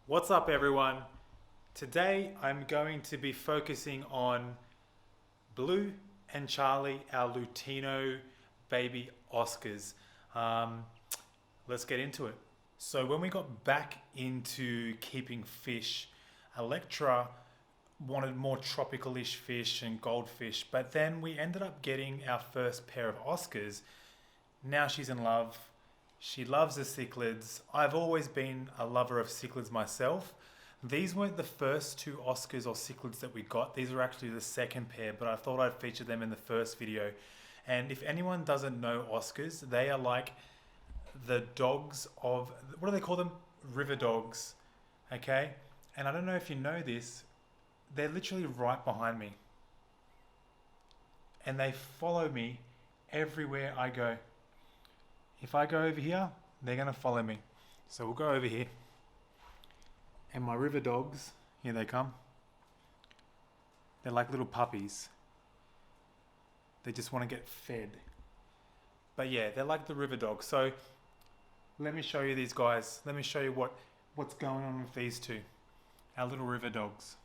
What's up, everyone? Today I'm going to be focusing on Blue and Charlie, our Lutino baby Oscars. Um, let's get into it. So when we got back into keeping fish, Electra wanted more tropical-ish fish and goldfish, but then we ended up getting our first pair of Oscars. Now she's in love. She loves the cichlids. I've always been a lover of cichlids myself. These weren't the first two Oscars or cichlids that we got. These were actually the second pair, but I thought I'd feature them in the first video. And if anyone doesn't know Oscars, they are like the dogs of, what do they call them? River dogs. Okay? And I don't know if you know this, they're literally right behind me. And they follow me everywhere I go. If I go over here, they're going to follow me. So we'll go over here. And my river dogs, here they come. They're like little puppies. They just want to get fed. But yeah, they're like the river dogs. So let me show you these guys. Let me show you what's going on with these two. Our little river dogs.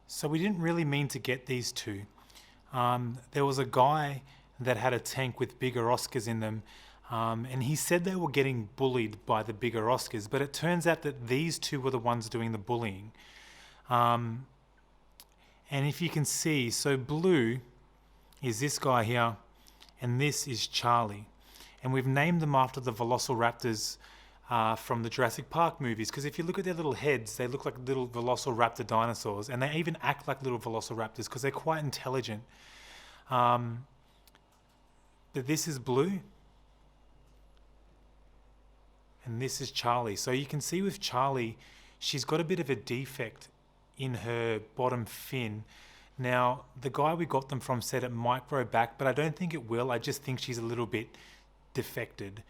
So we didn't really mean to get these two. There was a guy that had a tank with bigger Oscars in them. And he said they were getting bullied by the bigger Oscars, but it turns out that these two were the ones doing the bullying. And if you can see, so Blue is this guy here, and this is Charlie. And we've named them after the velociraptors from the Jurassic Park movies, because if you look at their little heads, they look like little velociraptor dinosaurs, and they even act like little velociraptors because they're quite intelligent. But this is Blue. And this is Charlie. So you can see with Charlie, she's got a bit of a defect in her bottom fin. Now, the guy we got them from said it might grow back, but I don't think it will. I just think she's a little bit defected.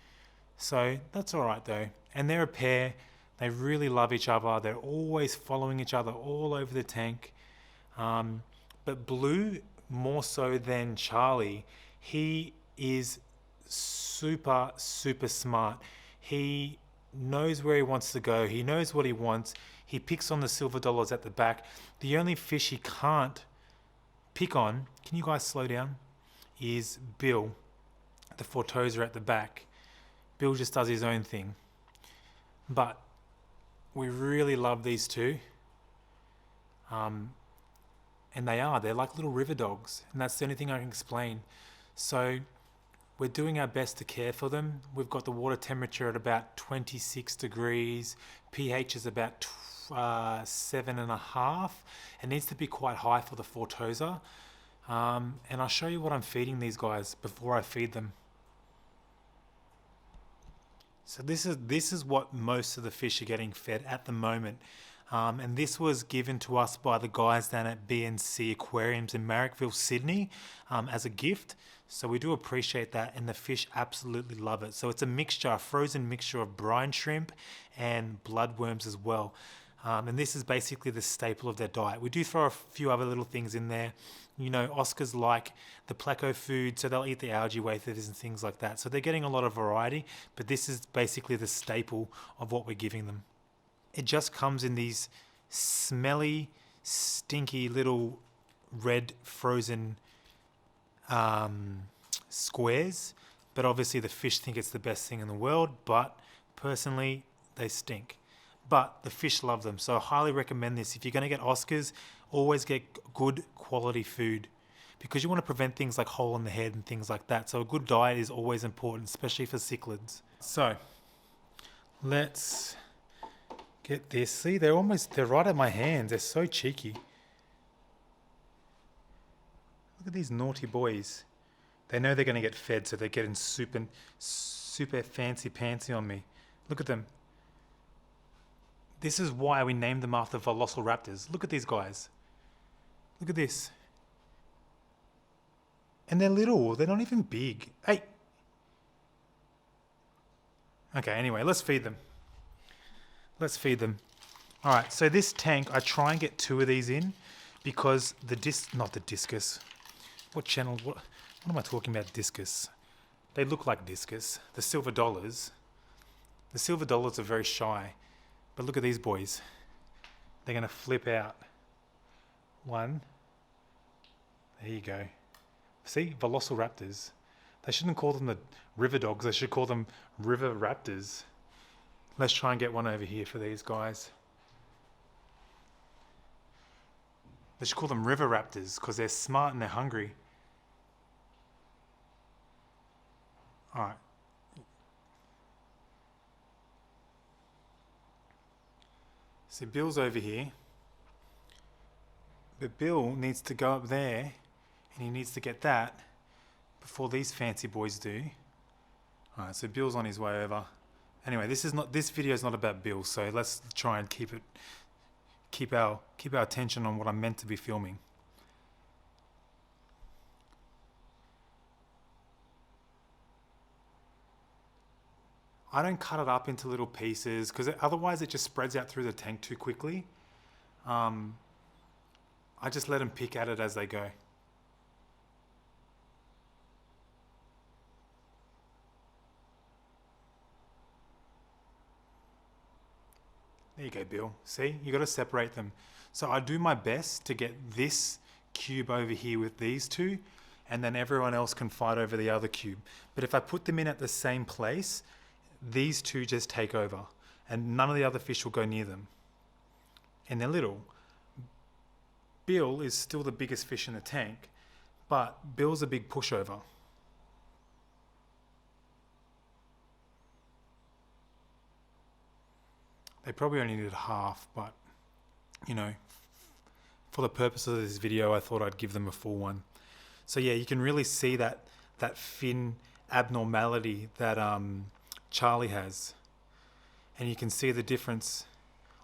So that's all right though. And they're a pair. They really love each other. They're always following each other all over the tank. But Blue, more so than Charlie, he is super, super smart. He knows where he wants to go. He knows what he wants. He picks on the silver dollars at the back. The only fish he can't pick on, can you guys slow down, is Bill, the Fortosa at the back. Bill just does his own thing. But we really love these two. And they're like little river dogs. And that's the only thing I can explain. So we're doing our best to care for them. We've got the water temperature at about 26 degrees. pH is about 7.5. It needs to be quite high for the Fortosa. And I'll show you what I'm feeding these guys before I feed them. So this is what most of the fish are getting fed at the moment. And this was given to us by the guys down at B&C Aquariums in Marrickville, Sydney, as a gift. So we do appreciate that, and the fish absolutely love it. So it's a frozen mixture of brine shrimp and bloodworms as well. And this is basically the staple of their diet. We do throw a few other little things in there. You know, Oscars like the Pleco food, so they'll eat the algae wafers and things like that. So they're getting a lot of variety, but this is basically the staple of what we're giving them. It just comes in these smelly, stinky little red frozen squares, but obviously the fish think it's the best thing in the world, but personally they stink. But the fish love them, so I highly recommend this. If you're going to get Oscars, always get good quality food, because you want to prevent things like hole in the head and things like that. So a good diet is always important, especially for cichlids. So let's get this. See, they're right at my hands. They're so cheeky. Look at these naughty boys. They know they're going to get fed, so they're getting super fancy pantsy on me. Look at them. This is why we named them after velociraptors. Look at these guys. Look at this. And they're little. They're not even big. Hey. Okay, anyway, let's feed them. All right, so this tank, I try and get 2 of these in, because not the discus. What am I talking about? Discus. They look like discus. The silver dollars. The silver dollars are very shy, but look at these boys. They're going to flip out. One. There you go. See, velociraptors. They shouldn't call them the river dogs. They should call them river raptors. Let's try and get one over here for these guys. They should call them river raptors because they're smart and they're hungry. All right. So Bill's over here. But Bill needs to go up there and he needs to get that before these fancy boys do. All right, so Bill's on his way over. Anyway, this video is not about Bill, so let's try and keep our attention on what I'm meant to be filming. I don't cut it up into little pieces because otherwise it just spreads out through the tank too quickly. I just let them pick at it as they go. There you go, Bill. See, you got to separate them. So I do my best to get this cube over here with these two, and then everyone else can fight over the other cube. But if I put them in at the same place, these two just take over, and none of the other fish will go near them. And they're little. Bill is still the biggest fish in the tank, but Bill's a big pushover. They probably only needed half, but you know, for the purpose of this video, I thought I'd give them a full one. So yeah, you can really see that fin abnormality that Charlie has, and you can see the difference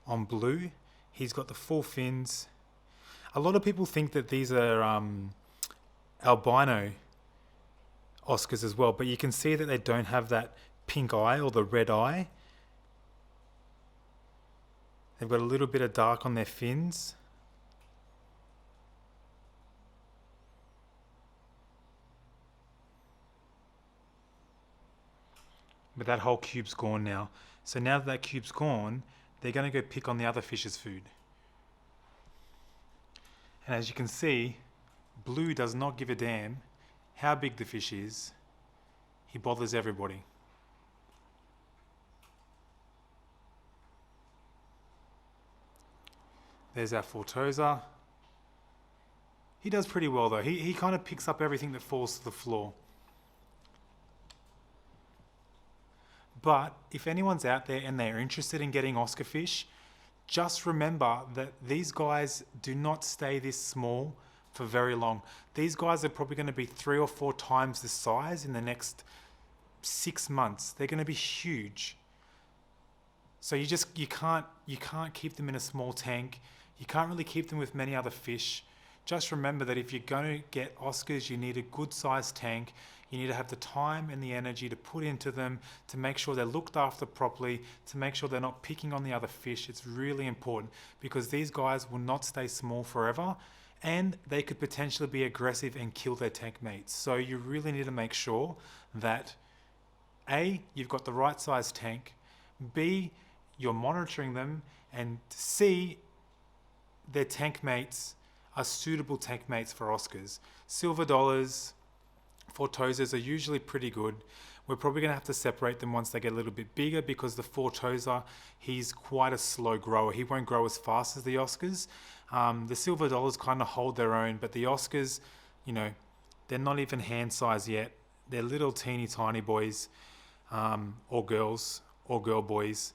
on Blue. He's got the full fins. A lot of people think that these are albino Oscars as well, but you can see that they don't have that pink eye or the red eye. They've got a little bit of dark on their fins. But that whole cube's gone now. So now that cube's gone, they're going to go pick on the other fish's food. And as you can see, Blue does not give a damn how big the fish is. He bothers everybody. There's our Fortosa. He does pretty well though. He kind of picks up everything that falls to the floor. But if anyone's out there and they're interested in getting Oscar fish, just remember that these guys do not stay this small for very long. These guys are probably going to be 3 or 4 times the size in the next 6 months. They're going to be huge. So you can't keep them in a small tank. You can't really keep them with many other fish. Just remember that if you're going to get Oscars, you need a good sized tank. You need to have the time and the energy to put into them, to make sure they're looked after properly, to make sure they're not picking on the other fish. It's really important because these guys will not stay small forever and they could potentially be aggressive and kill their tank mates. So you really need to make sure that A, you've got the right size tank, B, you're monitoring them, and C, their tank mates are suitable tank mates for Oscars. Silver dollars, Fortosas are usually pretty good. We're probably going to have to separate them once they get a little bit bigger because the Fortosa, he's quite a slow grower. He won't grow as fast as the Oscars. The silver dollars kind of hold their own, but the Oscars, you know, they're not even hand size yet. They're little teeny tiny boys, or girls, or girl boys,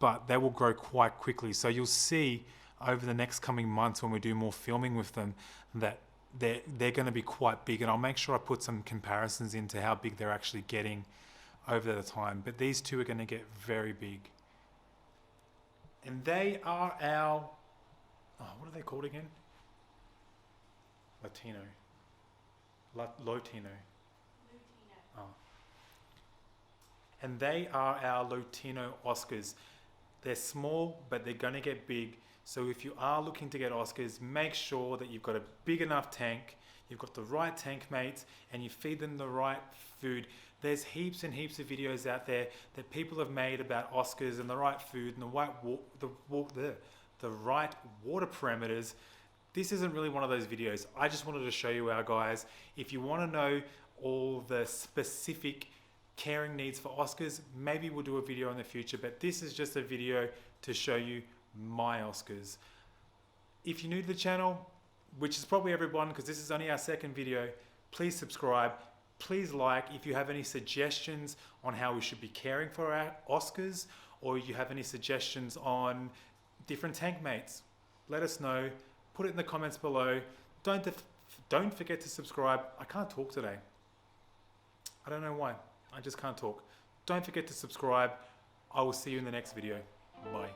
but they will grow quite quickly. So you'll see over the next coming months when we do more filming with them that they're going to be quite big, and I'll make sure I put some comparisons into how big they're actually getting over the time. But these two are going to get very big. And they are our, what are they called again? Latino. Lotino. Oh. And they are our Latino Oscars. They're small, but they're going to get big. So if you are looking to get Oscars, make sure that you've got a big enough tank, you've got the right tank mates, and you feed them the right food. There's heaps and heaps of videos out there that people have made about Oscars and the right food and the right water parameters. This isn't really one of those videos. I just wanted to show you our guys. If you want to know all the specific caring needs for Oscars, maybe we'll do a video in the future, but this is just a video to show you my Oscars. If you're new to the channel, which is probably everyone because this is only our second video, please subscribe. Please like. If you have any suggestions on how we should be caring for our Oscars, or you have any suggestions on different tank mates, let us know. Put it in the comments below. Don't forget to subscribe. I can't talk today. I don't know why. I just can't talk. Don't forget to subscribe. I will see you in the next video. Bye.